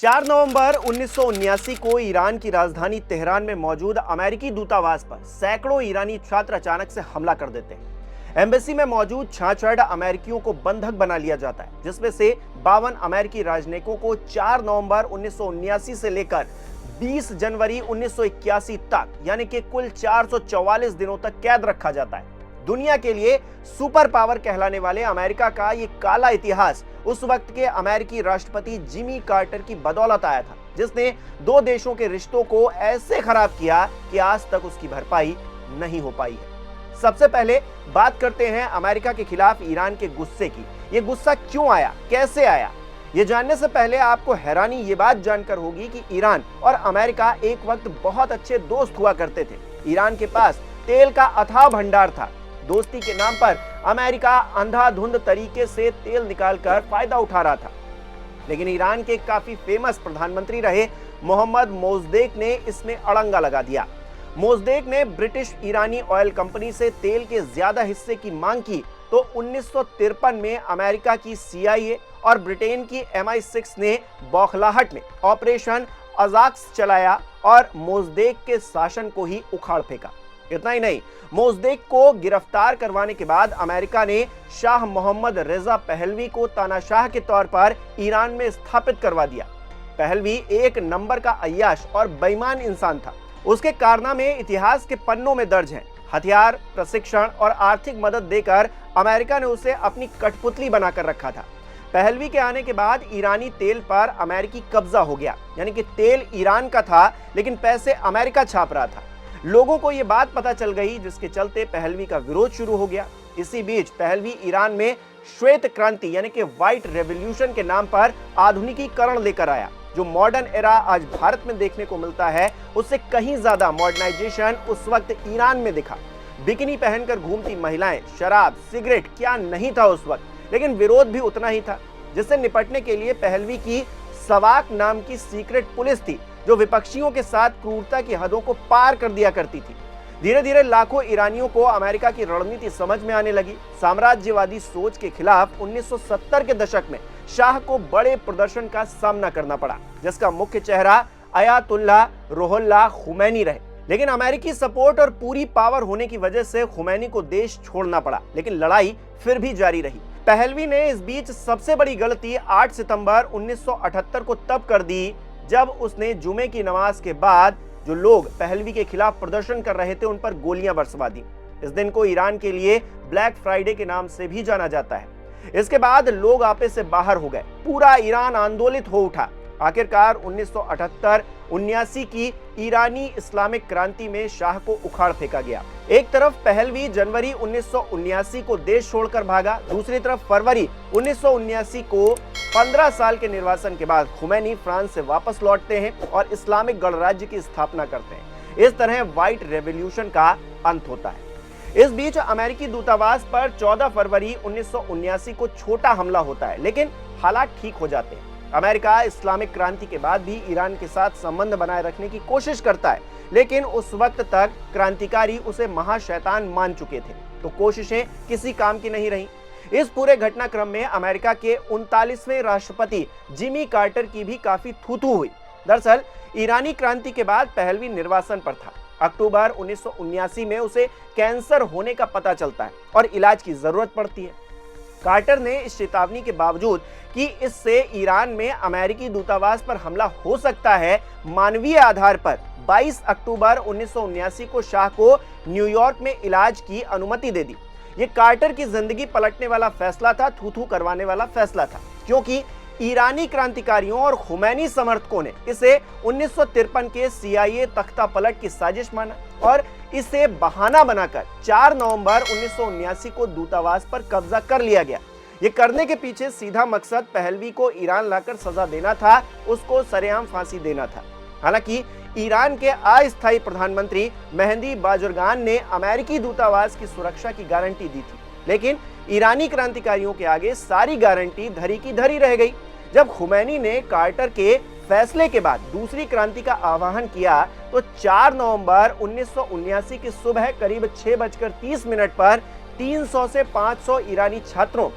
4 नवंबर 1979 को ईरान की राजधानी तेहरान में मौजूद अमेरिकी दूतावास पर सैकड़ों ईरानी छात्र अचानक से हमला कर देते हैं। एम्बेसी में मौजूद 66 अमेरिकियों को बंधक बना लिया जाता है, जिसमें से 52 अमेरिकी राजनयिकों को 4 नवंबर 1979 से लेकर 20 जनवरी 1981 तक यानी कि कुल 444 दिनों तक कैद रखा जाता है। दुनिया के लिए सुपर पावर कहलाने वाले अमेरिका का ये काला इतिहास उस वक्त के अमेरिकी राष्ट्रपति जिमी कार्टर की बदौलत आया था, जिसने दो देशों के रिश्तों को ऐसे खराब किया कि आज तक उसकी भरपाई नहीं हो पाई है। सबसे पहले बात करते हैं अमेरिका के खिलाफ ईरान के गुस्से की। ये गुस्सा क्यों आया, कैसे आया? ये जानने से पहले आपको हैरानी ये बात जानकर होगी कि ईरान और अमेरिका एक वक्त बहुत अच्छे दोस्त हुआ करते थे। ईरान के पास तेल का अथाह भंडार था। दोस्ती के नाम पर अमेरिका अंधाधुंध तरीके से तेल निकालकर फायदा उठा रहा था, लेकिन ईरान के काफी फेमस प्रधानमंत्री रहे मोहम्मद मोसद्देक ने इसमें अड़ंगा लगा दिया। मोसद्देक ने ब्रिटिश ईरानी ऑयल कंपनी से तेल के ज्यादा हिस्से की मांग की तो 1953 में अमेरिका की CIA और ब्रिटेन की MI6 ने बौखलाहट में ऑपरेशन अजाक्स चलाया और मोसद्देक के शासन को ही उखाड़ फेंका। इतना ही नहीं, मोसद्देक को गिरफ्तार करवाने के बाद अमेरिका ने शाह मोहम्मद रेजा पहलवी को तानाशाह के तौर पर ईरान में स्थापित करवा दिया। पहलवी एक नंबर का अय्याश और बेईमान इंसान था। उसके कारनामे इतिहास के पन्नों में दर्ज हैं। हथियार, प्रशिक्षण और आर्थिक मदद देकर अमेरिका ने उसे अपनी कठपुतली बनाकर रखा था। पहलवी के आने के बाद ईरानी तेल पर अमेरिकी कब्जा हो गया, यानी कि तेल ईरान का था लेकिन पैसे अमेरिका छाप रहा था। लोगों को यह बात पता चल गई, जिसके चलते पहलवी का विरोध शुरू हो गया। इसी बीच पहलवी ईरान में श्वेत क्रांति यानी कि व्हाइट रेवोल्यूशन के नाम पर आधुनिकीकरण लेकर आया। जो मॉडर्न एरा आज भारत में देखने को मिलता है, उससे कहीं ज्यादा मॉडर्नाइजेशन उस वक्त ईरान में दिखा। बिकिनी पहनकर घूमती महिलाएं, शराब, सिगरेट, क्या नहीं था उस वक्त, लेकिन विरोध भी उतना ही था, जिससे निपटने के लिए पहलवी की सवाक नाम की सीक्रेट पुलिस थी, जो विपक्षियों के साथ क्रूरता की हदों को पार कर दिया करती थी। धीरे धीरे लाखों ईरानियों को अमेरिका की रणनीति समझ में आने लगी। साम्राज्यवादी सोच के खिलाफ 1970 के दशक में शाह को बड़े प्रदर्शन का सामना करना पड़ा, जिसका मुख्य चेहरा अयातुल्लाह रुहुल्लाह खुमैनी रहे। लेकिन अमेरिकी सपोर्ट और पूरी पावर होने की वजह से खुमैनी को देश छोड़ना पड़ा, लेकिन लड़ाई फिर भी जारी रही। पहलवी ने इस बीच सबसे बड़ी गलती 8 सितंबर 1978 को तब कर दी, जब उसने जुमे की नमाज के बाद जो लोग पहलवी के खिलाफ प्रदर्शन कर रहे थे उन पर गोलियां बरसवा दी। इस दिन को ईरान के लिए ब्लैक फ्राइडे के नाम से भी जाना जाता है। इसके बाद लोग आपे से बाहर हो गए, पूरा ईरान आंदोलित हो उठा। आखिरकार 1978-79 की ईरानी इस्लामिक क्रांति में शाह को उखाड़ फेंका गया। एक तरफ पहलवी जनवरी 1979 को देश छोड़कर भागा, दूसरी तरफ फरवरी 1979 को 15 साल के निर्वासन के बाद खुमैनी फ्रांस से वापस लौटते हैं और इस्लामिक गणराज्य की स्थापना करते हैं। इस तरह व्हाइट रेवोल्यूशन का अंत होता है। इस बीच अमेरिकी दूतावास पर 14 फरवरी 1979 को छोटा हमला होता है, लेकिन हालात ठीक हो जाते हैं। अमेरिका इस्लामिक क्रांति के बाद भी ईरान के साथ संबंध बनाए रखने की कोशिश करता है, लेकिन उस वक्त तक क्रांतिकारी उसे महाशैतान मान चुके थे, तो कोशिशें किसी काम की नहीं रही। इस पूरे घटनाक्रम में अमेरिका के 39वें राष्ट्रपति जिमी कार्टर की भी काफी थू-थू हुई। दरअसल ईरानी क्रांति के बाद पहलवी निर्वासन पर था। अक्टूबर 1979 में उसे कैंसर होने का पता चलता है और इलाज की जरूरत पड़ती है। कार्टर ने इस चेतावनी के बावजूद कि इससे ईरान में अमेरिकी दूतावास पर हमला हो सकता है, मानवीय आधार पर 22 अक्टूबर 1979 को शाह को न्यूयॉर्क में इलाज की अनुमति दे दी। ये कार्टर की जिंदगी पलटने वाला फैसला था, थू-थू करवाने वाला फैसला था, क्योंकि ईरानी क्रांतिकारियों और खुमैनी समर्थकों ने इसे 1953 के CIA तख्ता पलट की साजिश माना और इसे बहाना बनाकर 4 नवंबर 1979 को दूतावास पर कब्जा कर लिया गया। ये करने के पीछे सीधा मकसद पहलवी को ईरान लाकर सजा देना था, उसको सरेआम फांसी देना था। हालांकि ईरान के अस्थायी प्रधानमंत्री मेहदी बाजुर्गान ने अमेरिकी दूतावास की सुरक्षा की गारंटी दी थी, लेकिन ईरानी क्रांतिकारियों के आगे सारी गारंटी धरी की धरी रह गई। जब खुमैनी ने कार्टर के फैसले के बाद दूसरी क्रांति का आह्वान किया तो 4 नवंबर 1979 की सुबह करीब 6:30 पर 300 से 500 ईरानी छात्रों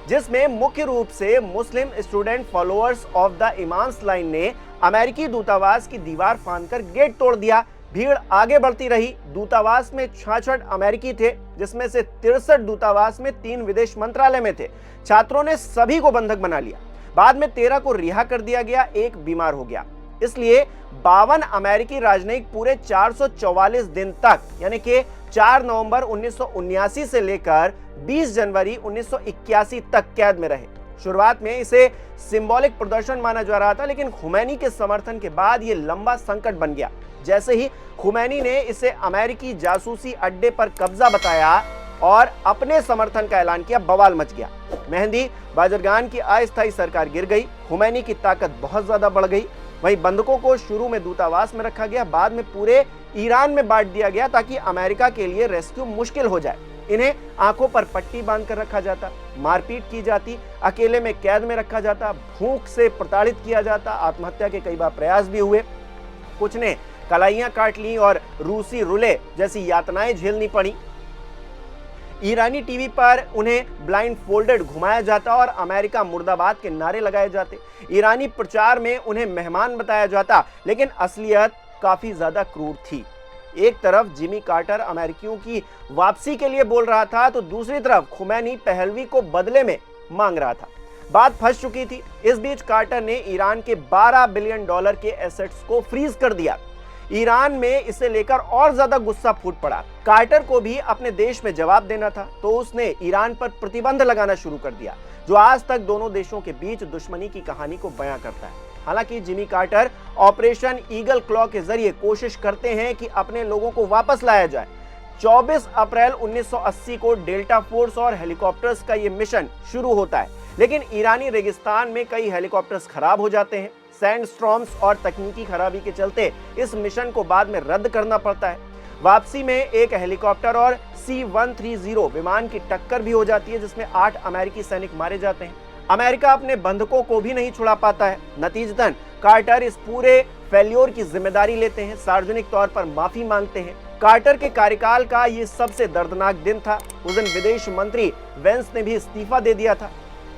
जिसमें मुख्य रूप से Muslim student followers of the Imam's line ने अमेरिकी दूतावास की दीवार फांदकर गेट तोड़ दिया। भीड़ आगे बढ़ती रही। दूतावास में 66 अमेरिकी थे, जिसमें से 63 दूतावास में 3 विदेश मंत्रालय में थे। छात्रों ने सभी को बंधक बना लिया। बाद में 13 को रिहा कर दिया गया, एक बीमार हो गया। इसलिए 52 अमेरिकी राजनयिक पूरे 444 दिन तक, यानी कि 4 नवंबर 1979 से लेकर 20 जनवरी 1981 तक कैद में रहे। शुरुआत में इसे सिंबॉलिक प्रदर्शन माना जा रहा था, लेकिन खुमैनी के समर्थन के बाद यह लंबा संकट बन गया। जैसे ही खुमैनी ने इसे अमेरिकी जासूसी अड्डे पर कब्जा बताया और अपने समर्थन का ऐलान किया, बवाल मच गया। मेहंदी बाजरगान की अस्थायी सरकार गिर गई। खुमैनी की ताकत बहुत ज्यादा बढ़ गई। वहीं बंधकों को शुरू में दूतावास में रखा गया, बाद में पूरे ईरान में बांट दिया गया ताकि अमेरिका के लिए रेस्क्यू मुश्किल हो जाए। इन्हें आंखों पर पट्टी बांधकर रखा जाता, मारपीट की जाती, अकेले में कैद में रखा जाता, भूख से प्रताड़ित किया जाता, आत्महत्या के कई बार प्रयास भी हुए। कुछ ने कलाइयां काट ली और रूसी रुले जैसी यातनाएं झेलनी पड़ी। ईरानी टीवी पर उन्हें ब्लाइंड फोल्डेड घुमाया जाता और अमेरिका मुर्दाबाद के नारे लगाए जाते। ईरानी प्रचार में उन्हें मेहमान बताया जाता, लेकिन असलियत काफी ज्यादा क्रूर थी। एक तरफ जिमी कार्टर अमेरिकियों की वापसी के लिए बोल रहा था, तो दूसरी तरफ खुमैनी पहलवी को बदले में मांग रहा था। बात फंस चुकी थी। इस बीच कार्टर ने ईरान के $12 बिलियन के एसेट्स को फ्रीज कर दिया। ईरान में इसे लेकर और ज्यादा गुस्सा फूट पड़ा। कार्टर को भी अपने देश में जवाब देना था, तो उसने ईरान पर प्रतिबंध लगाना शुरू कर दिया, जो आज तक दोनों देशों के बीच दुश्मनी की कहानी को बयां करता है। हालांकि Jimmy Carter operation Eagle Claw के जरिए कोशिश करते हैं कि अपने लोगों को वापस लाया जाए। 24 अप्रैल 1980 को डेल्टा फोर्स और हेलीकॉप्टर्स का यह मिशन शुरू होता है, लेकिन ईरानी रेगिस्तान में कई हेलीकॉप्टर्स खराब हो जाते हैं। सैंडस्टॉर्म्स और तकनीकी खराबी के चलते इस मिशन को बाद में रद्द करना पड़ता है। वापसी में एक हेलीकॉप्टर और C-130 विमान की टक्कर भी हो जाती है, जिसमें 8 अमेरिकी सैनिक मारे जाते हैं। अमेरिका अपने बंधकों को भी नहीं छुड़ा पाता है। नतीजतन कार्टर इस पूरे फेल्योर की जिम्मेदारी लेते हैं, सार्वजनिक तौर पर माफी मांगते हैं। कार्टर के कार्यकाल का ये सबसे दर्दनाक दिन था। उस दिन विदेश मंत्री वेंस ने भी इस्तीफा दे दिया था।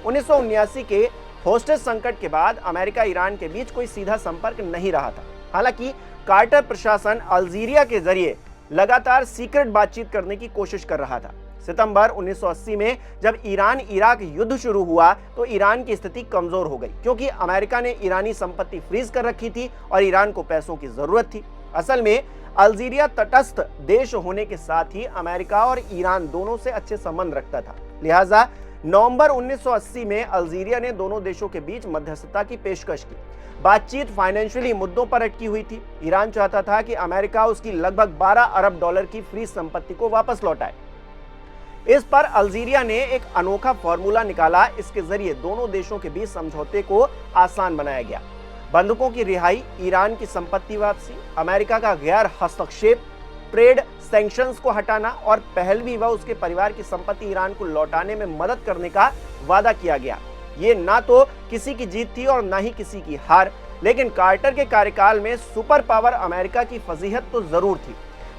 1979 के होस्टेज संकट के बाद अमेरिका ईरान के बीच कोई सीधा संपर्क नहीं रहा था। हालांकि कार्टर प्रशासन अल्जीरिया के जरिए लगातार सीक्रेट बातचीत करने की कोशिश कर रहा था। सितंबर 1980 में जब ईरान इराक युद्ध शुरू हुआ, तो ईरान की स्थिति कमजोर हो गई, क्योंकि अमेरिका ने ईरानी संपत्ति फ्रीज कर रखी थी और ईरान को पैसों की जरूरत थी। असल में अल्जीरिया तटस्थ देश होने के साथ ही अमेरिका और ईरान दोनों से अच्छे संबंध रखता था। लिहाजा नवंबर 1980 में अल्जीरिया ने दोनों देशों के बीच मध्यस्थता की पेशकश की। बातचीत फाइनेंशियली मुद्दों पर अटकी हुई थी। ईरान चाहता था कि अमेरिका उसकी लगभग $12 अरब की फ्रीज संपत्ति को वापस लौटाए। इस पर अल्जीरिया ने एक अनोखा फॉर्मूला निकाला। इसके जरिए दोनों देशों के बीच समझौते को आसान बनाया गया। बंधकों की रिहाई, ईरान की संपत्ति वापसी, अमेरिका का गैर हस्तक्षेप, ट्रेड सैंक्शंस को हटाना और पहलवी व उसके परिवार की संपत्ति ईरान को लौटाने में मदद करने का वादा किया गया। ये ना तो किसी की जीत थी और ना ही किसी की हार, लेकिन कार्टर के कार्यकाल में सुपर पावर अमेरिका की फजीहत तो जरूर थी।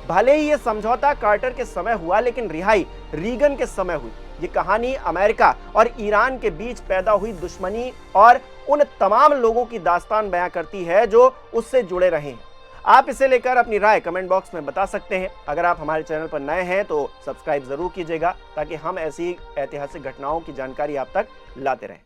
भले ही ये समझौता कार्टर के समय हुआ, लेकिन रिहाई रीगन के समय हुई। ये कहानी अमेरिका और ईरान के बीच पैदा हुई दुश्मनी और उन तमाम लोगों की दास्तान बयां करती है जो उससे जुड़े रहे हैं। आप इसे लेकर अपनी राय कमेंट बॉक्स में बता सकते हैं। अगर आप हमारे चैनल पर नए हैं तो सब्सक्राइब जरूर कीजिएगा, ताकि हम ऐसी ऐतिहासिक घटनाओं की जानकारी आप तक लाते रहें।